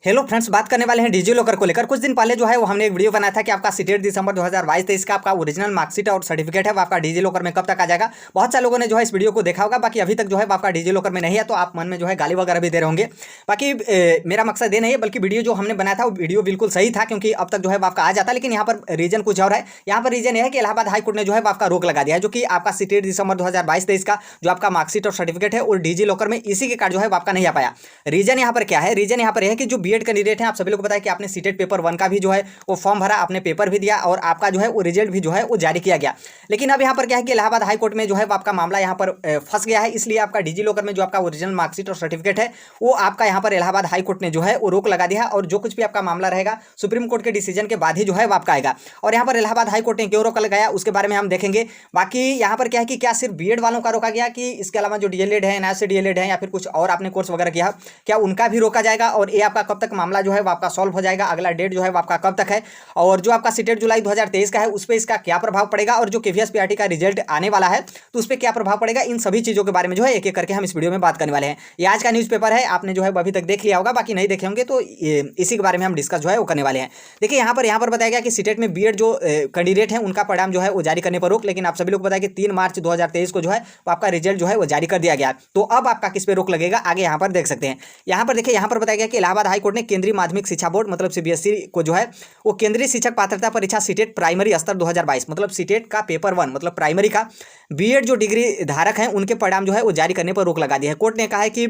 Hello friends, बात करने वाले हैं डिजी लॉकर को लेकर। कुछ दिन पहले जो है वो हमने एक वीडियो बनाया था कि आपका सीटेट दिसंबर 2022-23 का आपका ओरिजिनल मार्कशीट और सर्टिफिकेट है वो आपका डिजी लॉकर में कब तक आ जाएगा। बहुत सारे लोगों ने जो है इस वीडियो को देखा होगा, बाकी अभी तक जो है वो आपका डिजी लॉकर में नहीं है, तो आप मन में जो है गाली वगैरह भी दे रहे होंगे। बाकी मेरा मकसद ये नहीं है, बल्कि वीडियो जो हमने बनाया था वो वीडियो बिल्कुल सही था, क्योंकि अब तक जो है वो आपका आ जाता, लेकिन यहाँ पर रीजन कुछ और है। यहाँ पर रीजन ये है कि इलाहाबाद हाईकोर्ट ने जो है वो आपका रोक लगा दिया है, जो कि आपका सीटेट दिसंबर 2022-23 का जो आपका मार्कशीट और सर्टिफिकेट है और डिजी लॉकर में इसी के कारण जो है वो आपका नहीं आ पाया। रीजन यहाँ पर क्या है? रीजन यहाँ पर है कि जो बीएड कैंडिडेट है, आप सभी लोग को पता है कि आपने सीटेट पेपर 1 का भी जो है वो फॉर्म भरा, आपने पेपर भी दिया और आपका जो है वो रिजल्ट भी जो है वो जारी किया गया। लेकिन अब यहाँ पर क्या है कि इलाहाबाद हाई कोर्ट में जो है वो आपका मामला यहाँ पर फंस गया है, इसलिए आपका डिजी लॉकर में जो आपका ओरिजिनल मार्कशीट और सर्टिफिकेट है वो आपका यहाँ पर इलाहाबाद हाई कोर्ट ने जो है वो रोक लगा दिया है, और जो कुछ भी आपका मामला रहेगा सुप्रीम कोर्ट के डिसीजन के बाद ही जो है वो आपका आएगा। और यहाँ पर इलाहाबाद हाई कोर्ट ने क्यों रोक लगाया उसके बारे में हम देखेंगे। बाकी यहाँ पर क्या है कि क्या सिर्फ बीएड वालों का रोका गया, कि इसके अलावा जो डीएलएड है, एनआईसी डीएलएड है, या फिर कुछ और आपने कोर्स वगैरह किया, क्या उनका भी रोका जाएगा? और ये आपका कब तक मामला जो है वो आपका सॉल्व हो जाएगा? अगला डेट जो है वो आपका कब तक है? और जो आपका सीटेट जुलाई 2023 का है उस पर इसका क्या प्रभाव पड़ेगा? और जो केवीएस पीआरटी का रिजल्ट आने वाला है तो उस पर क्या प्रभाव पड़ेगा? इन सभी चीज़ों के बारे में जो है एक एक करके हम इस वीडियो में बात करने वाले हैं। ये आज का न्यूज़पेपर है, आपने जो है अभी तक देख लिया होगा, बाकी नहीं देखे होंगे तो इसी के बारे में हम डिस्कस जो है वो करने वाले हैं। देखिए यहाँ पर बताया गया कि सीटेट में बीएड जो कैंडिडेट है उनका परिणाम जो है वो जारी करने पर रोक, लेकिन आप सभी लोग बताया कि 3 मार्च 2023 को जो है वो आपका रिजल्ट जो है वो जारी कर दिया गया। तो अब आपका किस पे रोक लगेगा आगे यहाँ पर देख सकते हैं। यहाँ पर देखिए, यहाँ पर बताया गया कि इलाहाबाद हाईकोर्ट ने केंद्रीय माध्यमिक शिक्षा बोर्ड मतलब सीबीएसई को जो है वो केंद्रीय शिक्षक पात्रता परीक्षा सीटेट प्राइमरी स्तर 2022 मतलब सीटेट का पेपर 1 मतलब प्राइमरी का बीएड जो डिग्री धारक हैं उनके परिणाम जो है वो जारी करने पर रोक लगा दी है। कोर्ट ने कहा है कि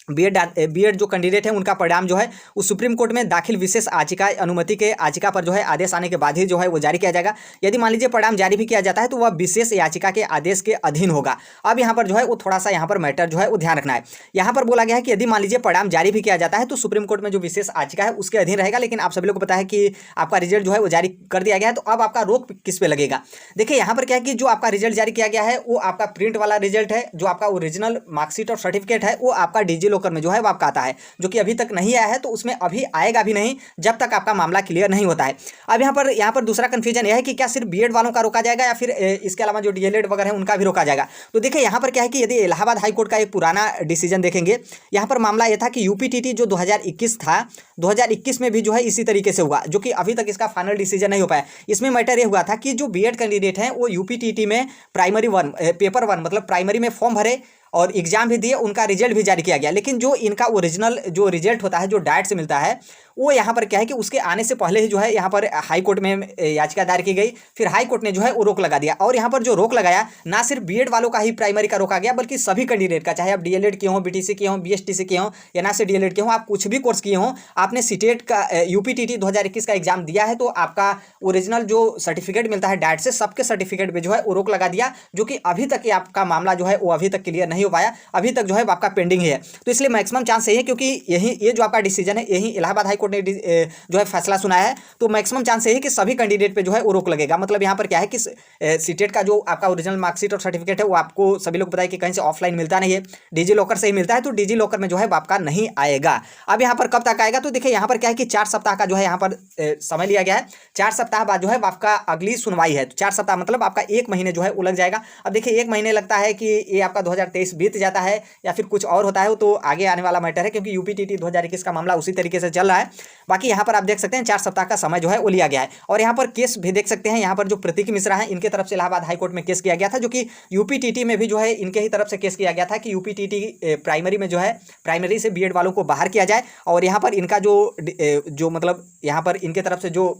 बीएड जो कैंडिडेट है उनका परिणाम जो है वो सुप्रीम कोर्ट में दाखिल विशेष याचिका अनुमति के याचिका पर जो है आदेश आने के बाद ही जो है वो जारी किया जाएगा। यदि मान लीजिए परिणाम जारी भी किया जाता है तो वह विशेष याचिका के आदेश के अधीन होगा। अब यहाँ पर जो है वो थोड़ा सा यहाँ पर मैटर जो है वो ध्यान रखना है। यहाँ पर बोला गया है कि यदि मान लीजिए परिणाम जारी भी किया जाता है तो सुप्रीम कोर्ट में जो विशेष याचिका है उसके अधीन रहेगा, लेकिन आप सभी लोग को पता है कि आपका रिजल्ट जो है वो जारी कर दिया गया है। तो अब आपका रोक किस पे लगेगा? देखिए यहाँ पर क्या है कि जो आपका रिजल्ट जारी किया गया है वो आपका प्रिंट वाला रिजल्ट है, जो आपका ओरिजिनल मार्कशीट और सर्टिफिकेट है वो आपका डिजी लॉकर में जो है वो आपका आता है, जो कि अभी तक नहीं आया है, तो उसमें अभी आएगा भी नहीं जब तक आपका मामला क्लियर नहीं होता है। अब यहाँ पर दूसरा कंफ्यूजन यह है कि क्या सिर्फ बीएड वालों का रोका जाएगा या फिर इसके अलावा जो डीएलएड वगैरह है उनका भी रोका जाएगा। तो देखिए यहाँ पर क्या है कि यदि इलाहाबाद हाईकोर्ट का एक पुराना डिसीजन देखेंगे, यहाँ पर मामला यह था कि यूपीटीटी जो 2021 था, 2021 में भी जो है इसी तरीके से हुआ, जो कि अभी तक इसका फाइनल डिसीजन नहीं हो पाया। इसमें मैटर ये हुआ था कि जो बीएड कैंडिडेट हैं वो यूपीटीटी में प्राइमरी 1 पेपर 1 मतलब प्राइमरी में फॉर्म भरे और एग्जाम भी दिए, उनका रिजल्ट भी जारी किया गया, लेकिन जो इनका ओरिजिनल जो रिजल्ट होता है जो डायट से मिलता है वो यहाँ पर क्या है कि उसके आने से पहले ही जो है यहाँ पर हाई कोर्ट में याचिका दायर की गई, फिर हाई कोर्ट ने जो है वो रोक लगा दिया। और यहाँ पर जो रोक लगाया ना सिर्फ बीएड वालों का ही प्राइमरी का रोका गया, बल्कि सभी कैंडिडेट का, चाहे आप डीएलएड किए हों, बीटीसी किए हों, बीएसटीसी किए हों, एनआईसी डीएलएड किए हों, आप कुछ भी कोर्स किए हों, आपने सीटेट का यूपीटीटी 2021 का एग्जाम दिया है तो आपका ओरिजिनल जो सर्टिफिकेट मिलता है डायट से, सबके सर्टिफिकेट पर जो है वो रोक लगा दिया, जो कि अभी तक आपका मामला जो है वो अभी तक क्लियर नहीं हो पाया, अभी तक जो है आपका पेंडिंग है। तो इसलिए मैक्सिमम चांस यही है, क्योंकि ये जो आपका डिसीजन है यही इलाहाबाद हाईकोर्ट ने जो है फैसला सुनाया है, तो मैक्सिमम चांस यही है कि सभी कैंडिडेट पे जो है वो रोक लगेगा। मतलब यहाँ पर क्या है कि सीटेट का जो आपका ओरिजिनल मार्कशीट और सर्टिफिकेट है वो आपको सभी लोग पता है कि कहीं से ऑफलाइन मिलता नहीं है, डिजी लॉकर से ही मिलता है, तो डिजी लॉकर में जो है आपका नहीं आएगा। अब यहाँ पर कब तक आएगा? तो देखिए यहाँ पर क्या है कि 4 सप्ताह का जो है यहाँ पर समय लिया गया है। 4 सप्ताह बाद जो है आपका अगली सुनवाई है, तो 4 सप्ताह मतलब आपका 1 महीने जो है वो लग जाएगा। अब देखिए 1 महीने लगता है कि ये आपका 2023 बीत जाता है या फिर कुछ और होता है, तो आगे आने वाला मैटर है, क्योंकि यूपीटीटी 2021 का मामला उसी तरीके से चल रहा है। बाकी यहाँ पर आप देख सकते हैं 4 सप्ताह का समय जो है वो लिया गया है। और यहाँ पर केस भी देख सकते हैं, यहाँ पर जो प्रतीक मिश्रा हैं इनके तरफ से इलाहाबाद हाईकोर्ट में केस किया गया था, जो कि यूपीटीटी में भी जो है इनके ही तरफ से केस किया गया था कि यूपीटीटी प्राइमरी में जो है प्राइमरी से बीएड वालों को बाहर किया जाए। और यहाँ पर इनका जो मतलब यहाँ पर इनके तरफ से जो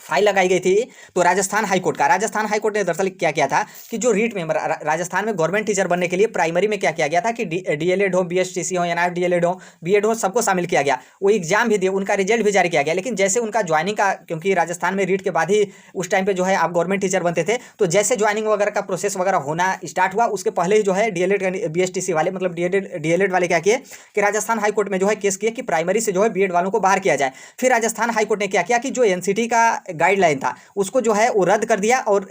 फाइल लगाई गई थी, तो राजस्थान हाईकोर्ट ने दरअसल क्या किया था कि जो रीट मेंबर राजस्थान में गवर्नमेंट टीचर बनने के लिए प्राइमरी में क्या किया गया था कि डीएलएड हो, बीएसटीसी हो, एनआईएफ डीएलएड हो, बीएड हो, सबको शामिल किया गया। वो एग्जाम भी दिए, उनका रिजल्ट भी जारी किया गया, लेकिन जैसे उनका ज्वाइनिंग का, क्योंकि राजस्थान में रीट के बाद ही उस टाइम पे जो है आप गवर्नमेंट टीचर बनते थे, तो जैसे ज्वाइनिंग वगैरह का प्रोसेस वगैरह होना स्टार्ट हुआ उसके पहले ही जो है डीएलएड बीएसटीसी वाले मतलब डीएलएड वाले क्या किए कि राजस्थान हाईकोर्ट में जो है केस किए कि प्राइमरी से जो है बीएड वालों को बाहर किया जाए। फिर राजस्थान हाईकोर्ट ने क्या किया कि जो एनसीटी का गाइडलाइन था उसको जो है वो रद्द कर दिया। और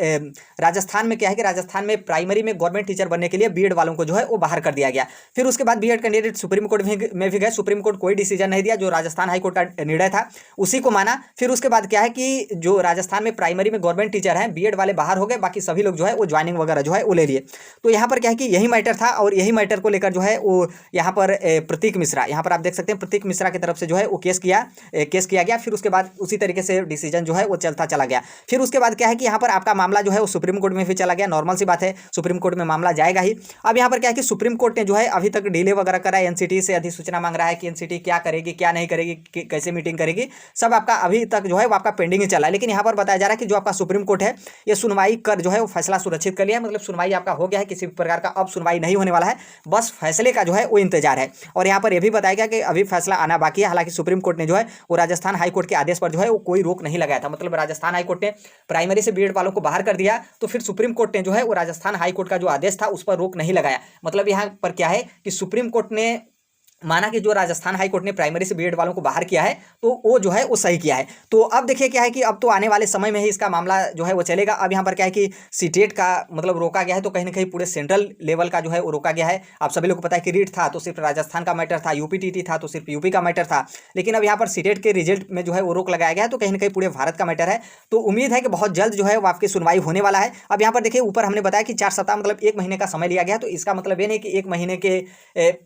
राजस्थान में क्या है कि राजस्थान में प्राइमरी में गवर्नमेंट टीचर बनने के लिए बीएड वालों को जो है वो बाहर कर दिया गया। फिर उसके बाद बीएड कैंडिडेट सुप्रीम कोर्ट में भी गए, सुप्रीम कोर्ट कोई डिसीजन नहीं दिया, जो राजस्थान हाईकोर्ट का निर्णय था उसी को माना। फिर उसके बाद क्या है कि जो राजस्थान में प्राइमरी में गवर्नमेंट टीचर हैं बीएड वाले बाहर हो गए, बाकी सभी लोग जो है वो ज्वाइनिंग वगैरह जो है वो ले लिए। तो यहाँ पर क्या है कि यही मैटर था और यही मैटर को लेकर जो है वो यहाँ पर प्रतीक मिश्रा, यहाँ पर आप देख सकते हैं प्रतीक मिश्रा की तरफ से जो है वो केस किया गया। फिर उसके बाद उसी तरीके से डिसीजन जो है वो चलता चला गया। फिर उसके बाद क्या है कि यहाँ पर आपका मामला जो है वो सुप्रीम कोर्ट में भी चला गया, नॉर्मल सी बात है, सुप्रीम कोर्ट में मामला जाएगा ही। अब यहाँ पर क्या है कि सुप्रीम कोर्ट ने जो है अभी तक डिले वगैरह करा है, एनसीटी से अधिसूचना मांग रहा है कि एनसीटी क्या करेगी क्या नहीं करेगी, कैसे मीटिंग करेगी, सब आपका अभी तक जो है वो आपका पेंडिंग ही चला है। लेकिन यहाँ पर बताया जा रहा है कि जो आपका सुप्रीम कोर्ट है ये सुनवाई कर जो है वो फैसला सुरक्षित कर लिया है, मतलब सुनवाई आपका हो गया है, किसी प्रकार का अब सुनवाई नहीं होने वाला है, बस फैसले का जो है वो इंतजार है। और यहाँ पर यह भी बताया गया कि अभी फैसला आना बाकी है। हालांकि सुप्रीम कोर्ट ने जो है वो राजस्थान हाईकोर्ट के आदेश पर जो है वो कोई रोक नहीं लगाया था, मतलब राजस्थान हाईकोर्ट ने प्राइमरी से बीएड वालों को बाहर कर दिया तो फिर सुप्रीम कोर्ट ने जो है वो राजस्थान हाईकोर्ट का जो आदेश था उस पर रोक नहीं लगाया। मतलब यहाँ पर क्या है कि सुप्रीम कोर्ट ने माना कि जो राजस्थान हाईकोर्ट ने प्राइमरी से बीएड वालों को बाहर किया है तो वो जो है वो सही किया है। तो अब देखिए क्या है कि अब तो आने वाले समय में ही इसका मामला जो है वो चलेगा। अब यहाँ पर क्या है कि सीटेट का मतलब रोका गया है, तो कहीं ना कहीं पूरे सेंट्रल लेवल का जो है वो रोका गया है। आप सभी लोग को पता है कि रीट था तो सिर्फ राजस्थान का मैटर था, यूपीटीटी था तो सिर्फ यूपी का मैटर था, लेकिन अब यहाँ पर सीटेट के रिजल्ट में जो है वो रोक लगाया गया है, तो कहीं ना कहीं पूरे भारत का मैटर है। तो उम्मीद है कि बहुत जल्द जो है वो आपकी सुनवाई होने वाला है। अब यहाँ पर देखिए ऊपर हमने बताया कि 4 सप्ताह मतलब 1 महीने का समय लिया गया, तो इसका मतलब ये नहीं कि 1 महीने के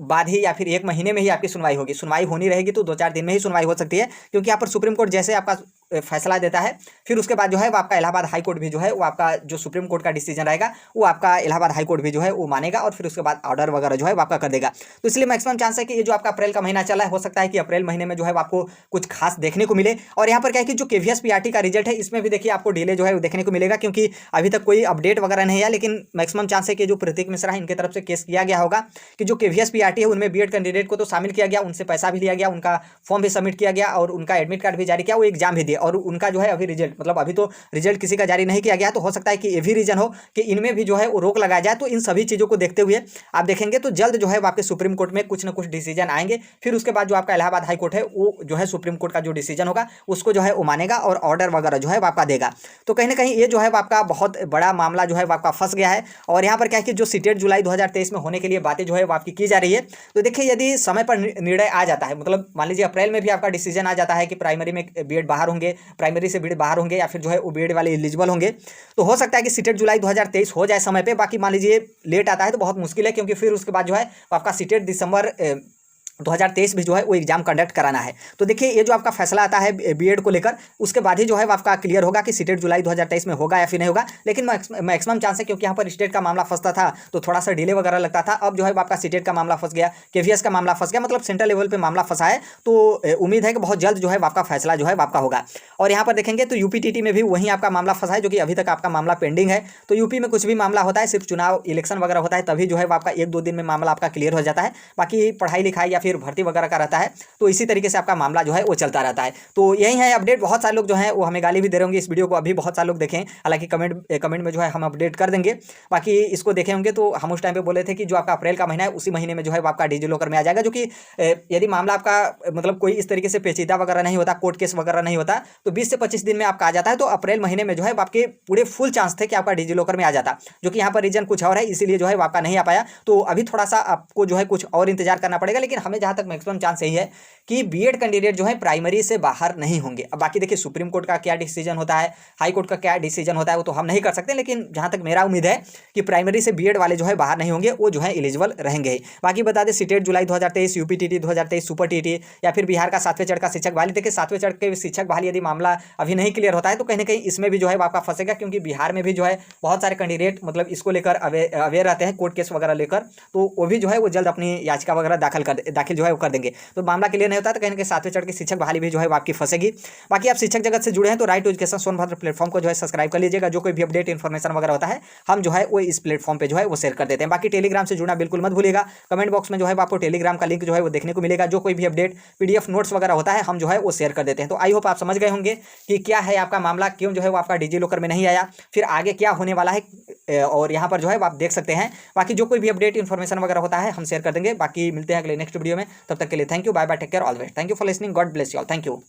बाद ही या फिर 1 महीने में ही आपकी सुनवाई होगी। सुनवाई होनी रहेगी तो 2-4 दिन में ही सुनवाई हो सकती है, क्योंकि यहाँ पर सुप्रीम कोर्ट जैसे आपका फैसला देता है फिर उसके बाद जो है वो आपका इलाहाबाद हाई कोर्ट भी जो है वो आपका जो सुप्रीम कोर्ट का डिसीजन रहेगा वो आपका इलाहाबाद हाई कोर्ट भी जो है वो मानेगा और फिर उसके बाद ऑर्डर वगैरह जो है वो आपका कर देगा। तो इसलिए मैक्सिमम चांस है कि ये जो आपका अप्रैल का महीना चला है हो सकता है कि अप्रैल महीने में जो है आपको कुछ खास देखने को मिले। और यहाँ पर क्या है कि जो केवीएस पीआरटी का रिजल्ट है इसमें भी देखिए आपको डिले जो है वो देखने को मिलेगा, क्योंकि अभी तक कोई अपडेट वगैरह नहीं है। लेकिन मैक्सिमम चांस है कि जो प्रतीक मिश्रा है इनकी तरफ से केस किया गया होगा कि जो केवीएस पीआरटी है उनमें बीएड कैंडिडेट को तो शामिल किया गया, उनसे पैसा भी लिया गया, उनका फॉर्म भी सबमिट किया गया और उनका एडमिट कार्ड भी जारी किया, वो एग्जाम भी दिए और उनका जो है रिजल्ट मतलब अभी तो रिजल्ट किसी का जारी नहीं किया गया। तो हो सकता है कि ये भी रीजन हो कि इनमें भी जो है वो रोक लगाया जाए। तो इन सभी चीजों को देखते हुए आप देखेंगे तो जल्द जो है आपके सुप्रीम कोर्ट में कुछ ना कुछ डिसीजन आएंगे। फिर उसके बाद जो आपका इलाहाबाद हाई कोर्ट है वो जो है सुप्रीम कोर्ट का जो डिसीजन होगा उसको जो है वो मानेगा और ऑर्डर वगैरह जो है आपका देगा। तो कहीं ना कहीं ये जो है आपका बहुत बड़ा मामला जो है आपका फंस गया है। और यहाँ पर क्या है कि जो सीटेट जुलाई 2023 में होने के लिए बातें जो है वो आपकी की जा रही है। तो देखिए यदि समय पर निर्णय आ जाता है, मतलब मान लीजिए अप्रैल में भी आपका डिसीजन आ जाता है कि प्राइमरी में बीएड बाहर होंगे, प्राइमरी से बीएड बाहर होंगे या फिर जो है वो बीएड वाले एलिजिबल होंगे, तो हो सकता है कि सीटेट जुलाई 2023 हो जाए समय पे। बाकी मान लीजिए लेट आता है तो बहुत मुश्किल है, क्योंकि फिर उसके बाद जो है आपका सीटेट दिसंबर 2023 भी जो है वो एग्जाम कंडक्ट कराना है। तो देखिए ये जो आपका फैसला आता है बीएड को लेकर उसके बाद ही जो है आपका क्लियर होगा कि सीटेट जुलाई 2023 में होगा या फिर नहीं होगा। लेकिन मैक्सिमम चांस है, क्योंकि यहाँ पर स्टेट का मामला फंसता था तो थोड़ा सा डिले वगैरह लगता था। अब जो है आपका सीटेट का मामला फंस गया, केवीएस का मामला फंस गया, मतलब सेंट्रल लेवल पर मामला फंसा है। तो उम्मीद है कि बहुत जल्द जो है आपका फैसला जो है आपका होगा। और यहाँ पर देखेंगे तो यूपीटीटी में भी वहीं आपका मामला फंसा है, जो कि अभी तक आपका मामला पेंडिंग है। तो यूपी में कुछ भी मामला होता है सिर्फ चुनाव इलेक्शन वगैरह होता है तभी जो है आपका 1-2 दिन में मामला आपका क्लियर हो जाता है। बाकी पढ़ाई लिखाई या फिर भर्ती वगैरह का रहता है तो इसी तरीके से आपका मामला जो है वो चलता रहता है। तो यही है अपडेट। बहुत सारे लोग जो हैं वो हमें गाली भी दे रहे होंगे इस वीडियो को, अभी बहुत सारे लोग देखें, हालांकि कमेंट में जो है हम अपडेट कर देंगे। बाकी इसको देखे होंगे तो हम उस टाइम पे बोले थे कि जो आपका अप्रैल का महीना है उसी महीने में जो है वो आपका डिजी लॉकर में आ जाएगा, जो कि यदि मामला आपका मतलब कोई इस तरीके से पेचीदा वगैरह नहीं होता, कोर्ट केस वगैरह नहीं होता, तो 20 से 25 दिन में आपका आ जाता है। तो अप्रैल महीने में जो है आपके पूरे फुल चांस थे कि आपका डिजी लॉकर में आ जाता, जो कि यहाँ पर रीजन कुछ और है इसीलिए जो है वो आपका नहीं आ पाया। तो अभी थोड़ा सा आपको जो है कुछ और इंतजार करना पड़ेगा। लेकिन हमें जहाँ तक मैक्सिमम चांस यही है कि बीएड कैंडिडेट जो है प्राइमरी से बाहर नहीं होंगे। अब बाकी देखिए सुप्रीम कोर्ट का क्या डिसीजन होता है, हाई कोर्ट का क्या डिसीजन होता है वो तो हम नहीं कर सकते, लेकिन जहां तक मेरा उम्मीद है कि प्राइमरी से बीएड वाले जो है बाहर नहीं होंगे, वो जो है एलिजिबल रहेंगे। बाकी बता दें सीटेट जुलाई 2023, यूपीटीटी 2023, सुपर टीटी या फिर बिहार का 7वें चरण का शिक्षक बहाली। देखिए 7वें चरण के शिक्षक बहाली यदि मामला अभी नहीं क्लियर होता है तो कहीं ना कहीं इसमें भी जो है आपका फंसेगा, क्योंकि बिहार में भी जो है बहुत सारे कैंडिडेट मतलब इसको लेकर अवेयर रहते हैं कोर्ट केस वगैरह लेकर, तो वो भी जो है वो जल्द अपनी याचिका वगैरह दाखिल जो है वो कर देंगे। तो मामला क्लियर नहीं होता तो कहीं ना कहीं 7वें चरण की शिक्षक बहाली भी जो है वो आपकी फंसेगी। बाकी आप शिक्षक जगत से जुड़े हैं तो right to education Sonbhadra platform को जो है सब्सक्राइब कर लीजिएगा। जो कोई भी अपडेट इन्फॉर्मेशन वगैरह होता है हम जो है वो इस प्लेटफॉर्म पे जो है वो शेयर कर देते हैं। बाकी टेलीग्राम से जुड़ना बिल्कुल मत भूलिएगा, कमेंट बॉक्स में जो है आपको टेलीग्राम का लिंक जो है वो देखने को मिलेगा। जो कोई भी अपडेट पीडीएफ नोट्स वगैरह होता है हम जो है वो शेयर कर देते हैं। तो आई होप आप समझ गए होंगे कि क्या है आपका मामला, क्यों जो है वो आपका डिजी लॉकर में नहीं आया, फिर आगे क्या होने वाला है, और यहाँ पर जो है आप देख सकते हैं। बाकी जो कोई भी अपडेट इन्फॉर्मेशन वगैरह होता है हम शेयर कर देंगे। बाकी मिलते हैं अगले नेक्स्ट वीडियो में, तब तक के लिए thank you, bye bye, take care, all the best, thank you for listening, God bless you all, thank you.